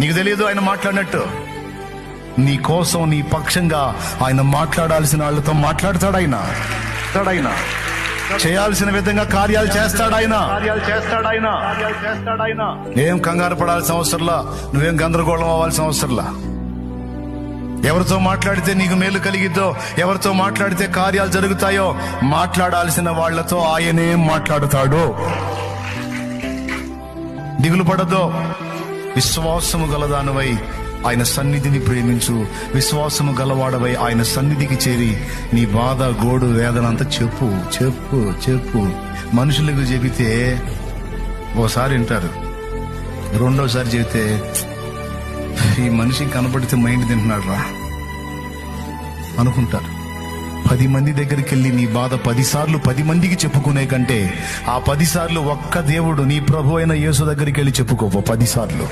నీకు తెలియదు ఆయన మాట్లాడినట్టు. నీ కోసం, నీ పక్షంగా ఆయన మాట్లాడాల్సిన వాళ్ళతో మాట్లాడతాడు. ఆయన చేయాల్సిన విధంగా కార్యాలు చేస్తాడు. ఆయన ఏం కంగారు పడాల్సిన అవసరంలా, నువ్వేం గందరగోళం అవ్వాల్సిన అవసరంలా. ఎవరితో మాట్లాడితే నీకు మేలు కలిగిద్దో, ఎవరితో మాట్లాడితే కార్యాలు జరుగుతాయో, మాట్లాడాల్సిన వాళ్లతో ఆయనే మాట్లాడుతాడు. దిగులు పడదో. విశ్వాసము గలదానవై ఆయన సన్నిధిని ప్రేమించు. విశ్వాసము గలవాడవై ఆయన సన్నిధికి చేరి నీ బాధ, గోడు, వేదన అంతా చెప్పు చెప్పు చెప్పు. మనుషులకు చెబితే ఓసారి వింటారు, రెండోసారి చెబితే ఈ మనిషి కనపడితే మైండ్ తింటున్నాడు రా అనుకుంటారు. 10 మంది దగ్గరికి వెళ్ళి నీ బాధ 10 సార్లు 10 మందికి చెప్పుకునే కంటే ఆ 10 సార్లు ఒక్క దేవుడు, నీ ప్రభు అయిన యేసు దగ్గరికి వెళ్ళి చెప్పుకో 10 సార్లు.